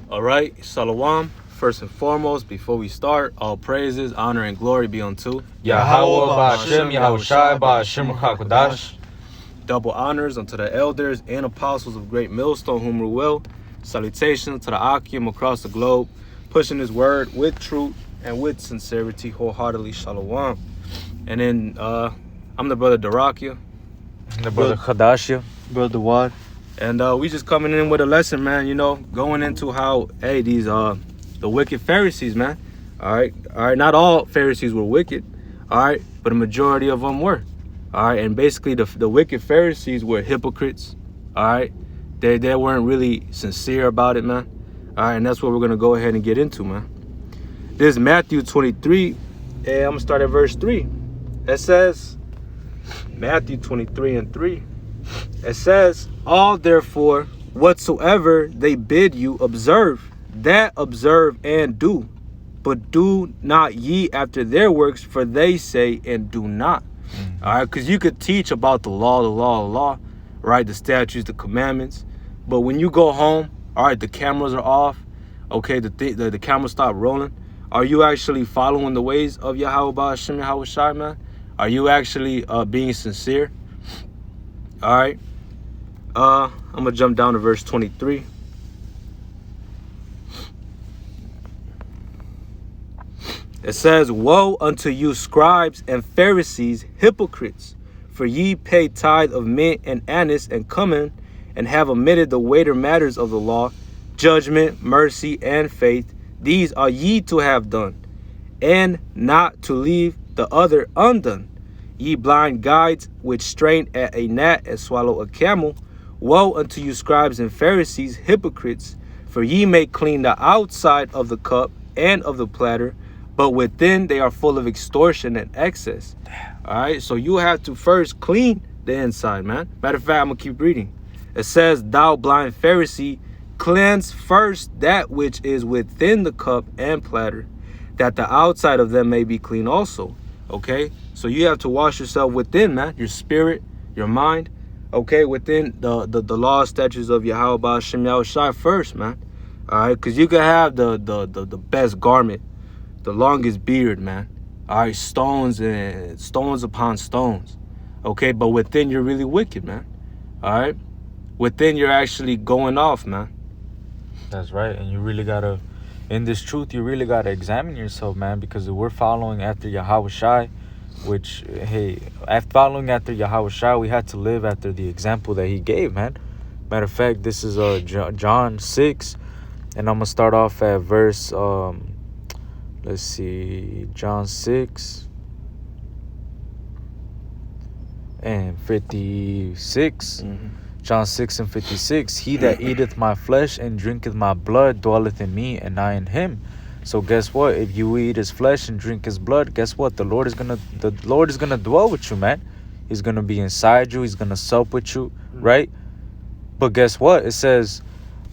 All right, Shalom. First and foremost, before we start, all praises, honor, and glory be unto Yahweh Ba'Hashem, Yahushai Ba'Hashem Ruchakodash. Double honors unto the elders and apostles of Great Millstone, whom rule well. Salutations to the Akim across the globe, pushing his word with truth and with sincerity, wholeheartedly. Shalom. And then I'm the brother Darakia. The brother Khadashia. Brother Wad. And we just coming in with a lesson, man, going into how, these the wicked Pharisees, man. All right. Not all Pharisees were wicked, all right, but a majority of them were. All right, and basically the wicked Pharisees were hypocrites. All right. They weren't really sincere about it, man. All right, and that's what we're gonna go ahead and get into, man. This is Matthew 23, and I'm gonna start at verse 3. It says, Matthew 23 and 3. It says, all therefore whatsoever they bid you observe, that observe and do, but do not ye after their works, for they say and do not. All right, because you could teach about the law, right? The statutes, the commandments. But when you go home, all right, the cameras are off. Okay, the cameras stop rolling. Are you actually following the ways of Yahweh Ba'Hashem Yahushai, man? Are you actually being sincere? All right. I'm going to jump down to verse 23. It says, woe unto you, scribes and Pharisees, hypocrites! For ye pay tithe of mint and anise and cumin, and have omitted the weightier matters of the law, judgment, mercy, and faith. These are ye to have done, and not to leave the other undone. Ye blind guides, which strain at a gnat and swallow a camel. Woe unto you, scribes and Pharisees, hypocrites! For ye make clean the outside of the cup and of the platter, but within they are full of extortion and excess. All right, so you have to first clean the inside, man. Matter of fact, I'm going to keep reading. It says, thou blind Pharisee, cleanse first that which is within the cup and platter, that the outside of them may be clean also. Okay, so you have to wash yourself within, man, your spirit, your mind, okay, within the law, statutes of Yahweh Ba'Hashem Yahushai first, man. All right, because you can have the best garment, the longest beard, man. All right, stones upon stones. Okay, but within you're really wicked, man. All right, within you're actually going off, man. That's right. And you really gotta, in this truth, you really gotta examine yourself, man, because if we're following after Yahushai, which, hey, after following after Yahushai, we had to live after the example that he gave, man. Matter of fact, this is John 6, and I'm gonna start off at verse let's see, John 6 and 56. John 6 and 56. He that eateth my flesh and drinketh my blood dwelleth in me, and I in him. So guess what? If you eat his flesh and drink his blood, guess what? The Lord is gonna dwell with you, man. He's gonna be inside you. He's gonna sup with you, right? But guess what? It says,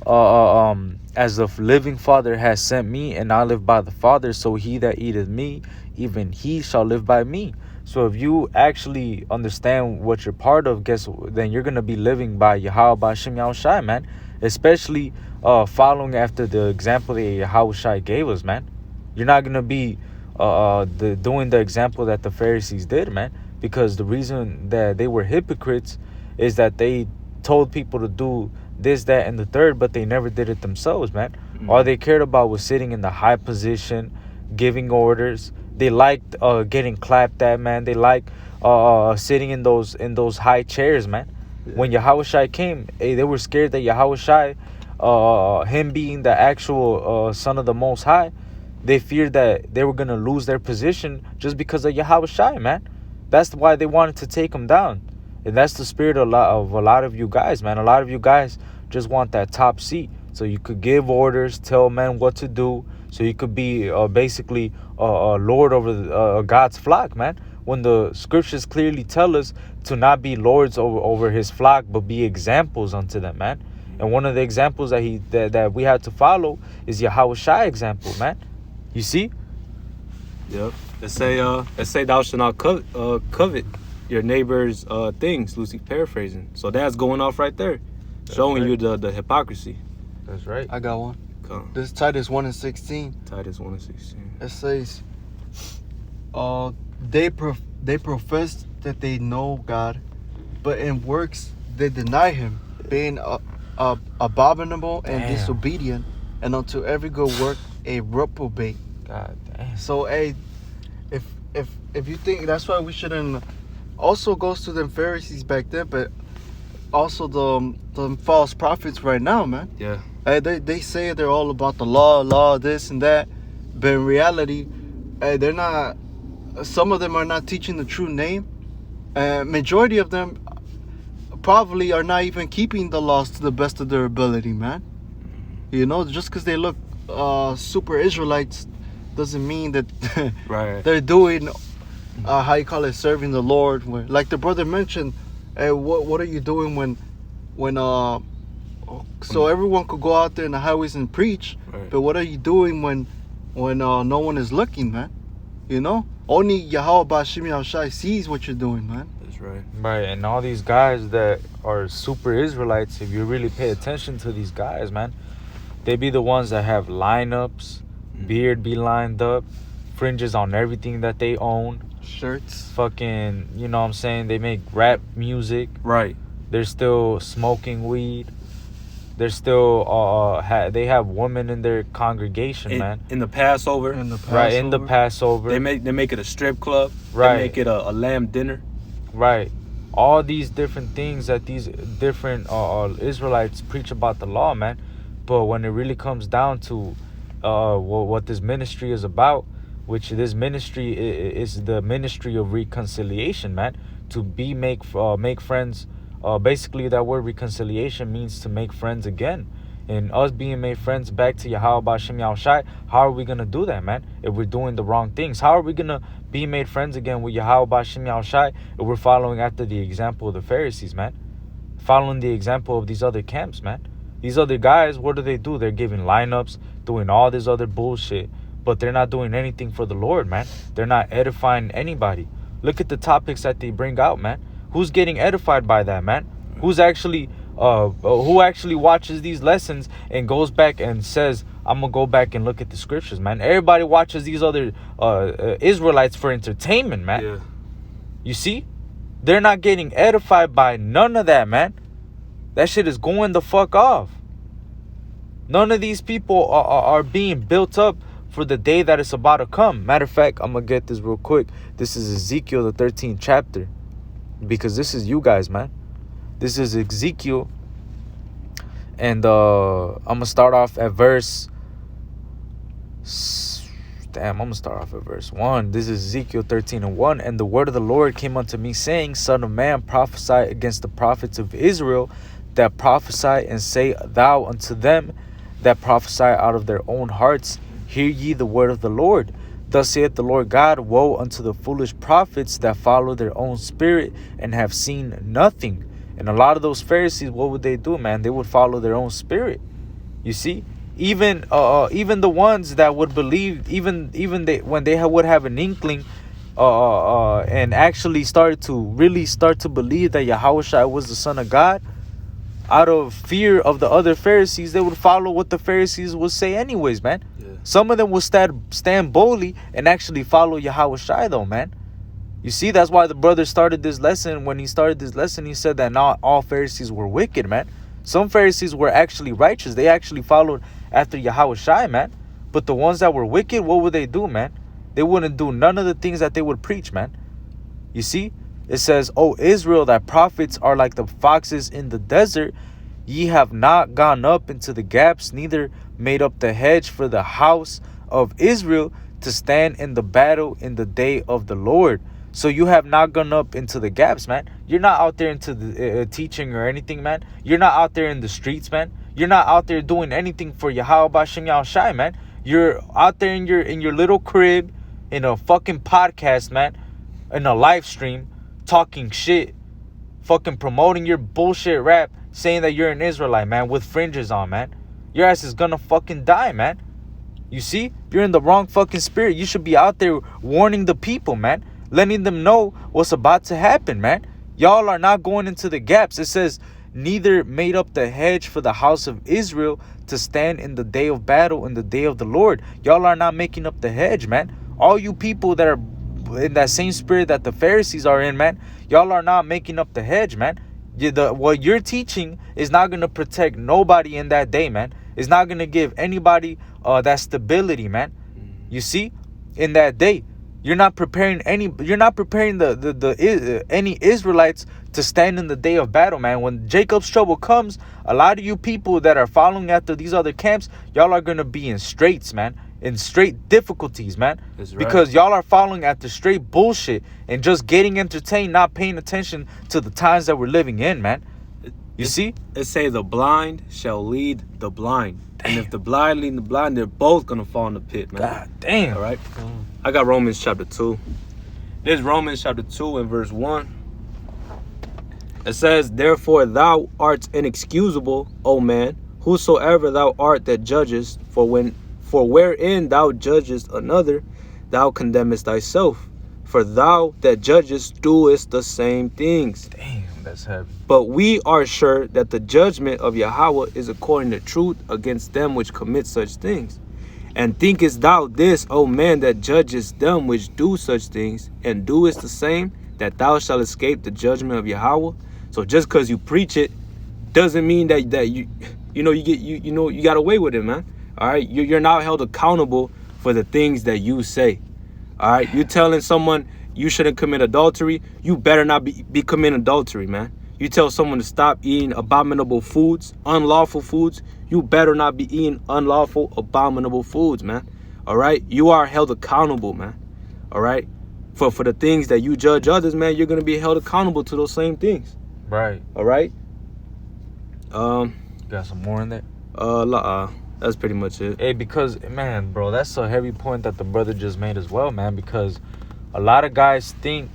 as the living Father has sent me, and I live by the Father, so he that eateth me, even he shall live by me. So if you actually understand what you're part of, then you're going to be living by Yahweh Ba'Hashem Yahushai, man. Especially following after the example that Yahushai gave us, man. You're not going to be doing the example that the Pharisees did, man. Because the reason that they were hypocrites is that they told people to do this, that, and the third, but they never did it themselves, man. All they cared about was sitting in the high position, giving orders. They liked getting clapped at, man. They liked sitting in those high chairs, man. When Yahushai came, they were scared that Yahushai, him being the actual son of the Most High, they feared that they were gonna lose their position just because of Yahushai, man. That's why they wanted to take him down. And that's the spirit of a lot of you guys, man. A lot of you guys just want that top seat so you could give orders, tell men what to do, so you could be basically a lord over God's flock, man. When the scriptures clearly tell us to not be lords over his flock, but be examples unto them, man. And one of the examples that we had to follow is Yahushai example, man. You see? Yep. Let's say thou shalt not covet your neighbor's things, loosely paraphrasing. So that's going off right there, showing you the hypocrisy. That's right. I got one. Come. This Titus 1:16. Titus 1:16. It says, they profess that they know God, but in works they deny Him, being abominable and Damn. disobedient, and unto every good work a reprobate. God damn. So, hey, if you think that's why we shouldn't, also goes to them Pharisees back then, but also the false prophets right now, man. Yeah. Hey, they say they're all about the law, this and that, but in reality, hey, they're not. Some of them are not teaching the true name. Majority of them probably are not even keeping the laws to the best of their ability, man. You know, just because they look super Israelites doesn't mean that Right. they're doing how you call it, serving the Lord. Like the brother mentioned, hey, what are you doing when so everyone could go out there in the highways and preach, Right. but what are you doing when no one is looking, man? You know, only Yahweh Bashim Yahushai sees what you're doing, man. That's right. Right, and all these guys that are super Israelites, if you really pay attention to these guys, man, they be the ones that have lineups, beard be lined up, fringes on everything that they own, Shirts. fucking, you know what I'm saying, they make rap music, Right. they're still smoking weed, they're still, they have women in their congregation, man. In the Passover. In the Right, in the Passover. They make it a strip club. Right. They make it a lamb dinner. Right. All these different things that these different Israelites preach about the law, man. But when it really comes down to what this ministry is about, which this ministry is the ministry of reconciliation, man. To make friends. Basically, that word reconciliation means to make friends again. And us being made friends back to Yahweh Bashim Yahushai, how are we going to do that, man? If we're doing the wrong things, how are we going to be made friends again with Yahweh Bashim Yahushai if we're following after the example of the Pharisees, man? Following the example of these other camps, man. These other guys, what do? They're giving lineups, doing all this other bullshit, but they're not doing anything for the Lord, man. They're not edifying anybody. Look at the topics that they bring out, man. Who's getting edified by that, man? Who actually watches these lessons and goes back and says, I'm gonna go back and look at the scriptures, man? Everybody watches these other Israelites for entertainment, man. Yeah. You see? They're not getting edified by none of that, man. That shit is going the fuck off. None of these people are being built up for the day that it's about to come. Matter of fact, I'm gonna get this real quick. This is Ezekiel, the 13th chapter. Because this is you guys, man. This is Ezekiel. And I'm going to start off at verse... I'm going to start off at verse 1. This is Ezekiel 13:1. And the word of the Lord came unto me, saying, Son of man, prophesy against the prophets of Israel, that prophesy, and say thou unto them that prophesy out of their own hearts, hear ye the word of the Lord. Thus saith the Lord God, woe unto the foolish prophets that follow their own spirit and have seen nothing. And a lot of those Pharisees, what would they do, man? They would follow their own spirit. You see? Even the ones that would believe, even they, when they would have an inkling and actually start to believe that Yahushua was the Son of God, out of fear of the other Pharisees, they would follow what the Pharisees would say anyways, man. Yeah. Some of them will stand boldly and actually follow Yahushua, though, man. You see, that's why the brother started this lesson. When he started this lesson, he said that not all Pharisees were wicked, man. Some Pharisees were actually righteous. They actually followed after Yahushua, man. But the ones that were wicked, what would they do, man? They wouldn't do none of the things that they would preach, man. You see? It says, O Israel, thy prophets are like the foxes in the desert. Ye have not gone up into the gaps, neither made up the hedge for the house of Israel to stand in the battle in the day of the Lord. So you have not gone up into the gaps, man. You're not out there into the teaching or anything, man. You're not out there in the streets, man. You're not out there doing anything for Yahweh Bashim Yahushai, man. You're out there in your little crib, in a fucking podcast, man, in a live stream, talking shit, fucking promoting your bullshit rap, saying that you're an Israelite, man, with fringes on, man. Your ass is gonna fucking die, man. You see? You're in the wrong fucking spirit. You should be out there warning the people, man. Letting them know what's about to happen, man. Y'all are not going into the gaps. It says, neither made up the hedge for the house of Israel to stand in the day of battle, in the day of the Lord. Y'all are not making up the hedge, man. All you people that are in that same spirit that the Pharisees are in, man, y'all are not making up the hedge, man. What you're teaching is not going to protect nobody in that day, man. It's not going to give anybody that stability, man. You see, in that day, you're not preparing any Israelites to stand in the day of battle, man. When Jacob's trouble comes, a lot of you people that are following after these other camps, y'all are going to be in straits, man. In straight difficulties, man. That's right. Because y'all are following after straight bullshit and just getting entertained, not paying attention to the times that we're living in, man. You see? It say the blind shall lead the blind. Damn. And if the blind lead the blind, they're both going to fall in the pit, man. God damn. All right? I got Romans chapter 2. This is Romans chapter 2 and verse 1. It says, therefore thou art inexcusable, O man, whosoever thou art that judgest, for wherein thou judgest another, thou condemnest thyself. For thou that judgest doest the same things. Damn, that's heavy. But we are sure that the judgment of Yahweh is according to truth against them which commit such things. And thinkest thou this, O man, that judgest them which do such things, and doest the same, that thou shalt escape the judgment of Yahweh? So just because you preach it doesn't mean that you got away with it, man. All right, you're now held accountable for the things that you say. All right, you're telling someone you shouldn't commit adultery. You better not be committing adultery, man. You tell someone to stop eating abominable foods, unlawful foods. You better not be eating unlawful, abominable foods, man. All right, you are held accountable, man. All right, for the things that you judge others, man, you're gonna be held accountable to those same things. Right. All right. Got some more in there? That's pretty much it. Hey, because, man, bro, that's a heavy point that the brother just made as well, man. Because a lot of guys think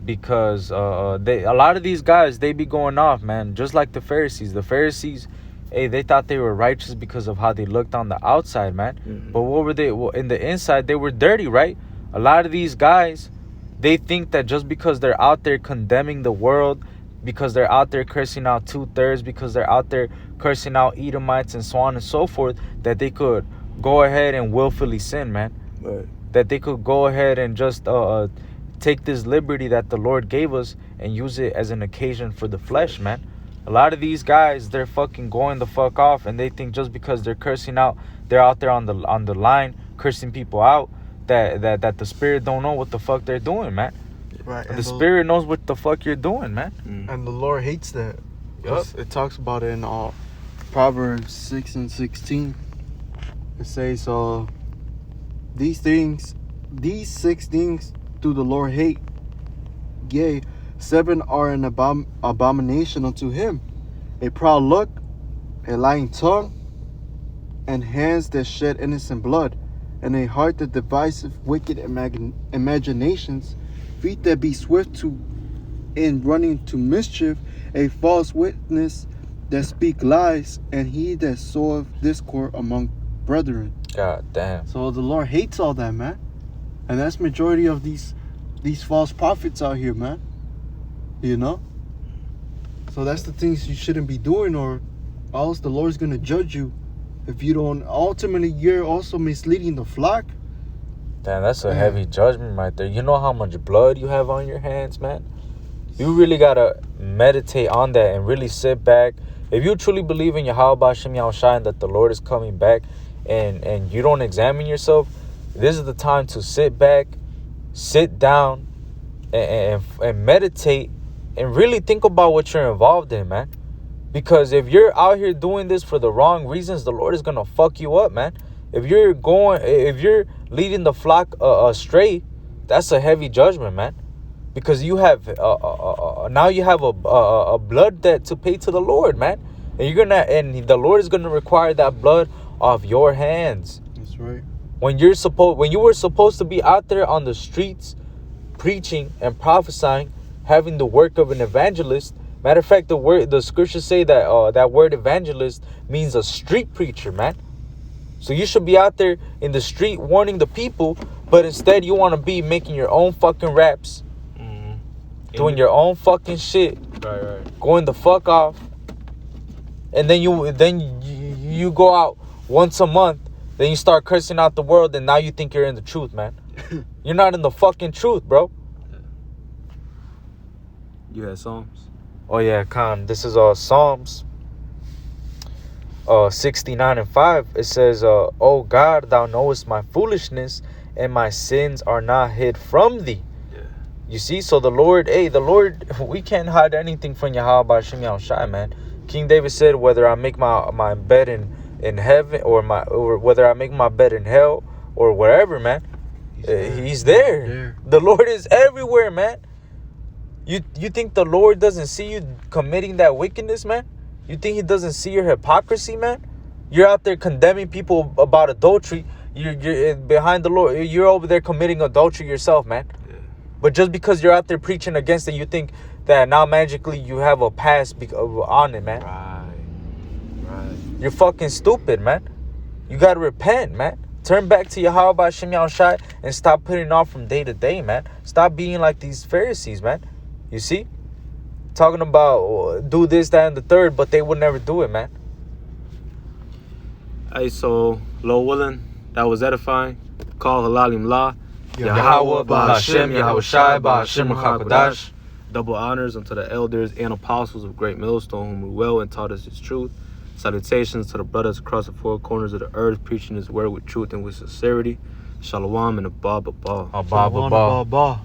because a lot of these guys, they be going off, man, just like the Pharisees. The Pharisees, hey, they thought they were righteous because of how they looked on the outside, man. Mm-hmm. But what were they? Well, in the inside, they were dirty, right? A lot of these guys, they think that just because they're out there condemning the world, because they're out there cursing out 2/3, because they're out there cursing out Edomites and so on and so forth, that they could go ahead and willfully sin, man. Right. That they could go ahead and just take this liberty that the Lord gave us and use it as an occasion for the flesh, man. A lot of these guys, they're fucking going the fuck off, and they think just because they're cursing out, they're out there on the line cursing people out, that the Spirit don't know what the fuck they're doing, man. Right. The Spirit knows what the fuck you're doing, man. And the Lord hates that. Yep. It talks about it in Proverbs 6 and 16. It says, these 6 things do the Lord hate. Yea, 7 are an abomination unto him: a proud look, a lying tongue, and hands that shed innocent blood, and a heart that deviseth wicked imaginations, feet that be swift in running to mischief, a false witness that speak lies, and he that soweth discord among brethren. God damn. So the Lord hates all that, man. And that's majority of these false prophets out here, man. You know? So that's the things you shouldn't be doing, or else the Lord's going to judge you. If you don't, ultimately you're also misleading the flock. Damn, that's a heavy judgment right there. You know how much blood you have on your hands, man? You really got to meditate on that and really sit back. If you truly believe in Yahweh Hashem Yahushua and that the Lord is coming back, and you don't examine yourself, this is the time to sit back, sit down, and meditate, and really think about what you're involved in, man. Because if you're out here doing this for the wrong reasons, the Lord is going to fuck you up, man. If you're leading the flock astray, that's a heavy judgment, man. Because you have now you have a blood debt to pay to the Lord, man. And the Lord is gonna require that blood off your hands. That's right. When you were supposed to be out there on the streets, preaching and prophesying, having the work of an evangelist. Matter of fact, the scriptures say that that word evangelist means a street preacher, man. So you should be out there in the street warning the people, but instead you want to be making your own fucking raps, doing your own fucking shit, right, going the fuck off, and then you you go out once a month, then you start cursing out the world, and now you think you're in the truth, man. You're not in the fucking truth, bro. You had Psalms? Oh yeah, Khan. This is Psalms 69 and 5. It says, "O God, thou knowest my foolishness, and my sins are not hid from thee." Yeah. You see, so the Lord, we can't hide anything from Yahweh B'Shem Yahushai, man. King David said, whether I make my bed in heaven or whether I make my bed in hell or wherever, man, he's there. The Lord is everywhere, man. You think the Lord doesn't see you committing that wickedness, man? You think he doesn't see your hypocrisy, man? You're out there condemning people about adultery. You're behind the Lord. You're over there committing adultery yourself, man. Yeah. But just because you're out there preaching against it, you think that now magically you have a pass on it, man. Right. You're fucking stupid, man. You got to repent, man. Turn back to Yahweh B'Shem Yahushai and stop putting off from day to day, man. Stop being like these Pharisees, man. You see? Talking about do this, that, and the third, but they would never do it, man. Hey, so, Lord willing, that was edifying. Call Halalim La. Yahweh B'Shem Yahushai B'Shem HaKadosh. Double honors unto the elders and apostles of Great Millstone, whom we well and taught us his truth. Salutations to the brothers across the four corners of the earth, preaching his word with truth and with sincerity. Shalom and Abba. Abba.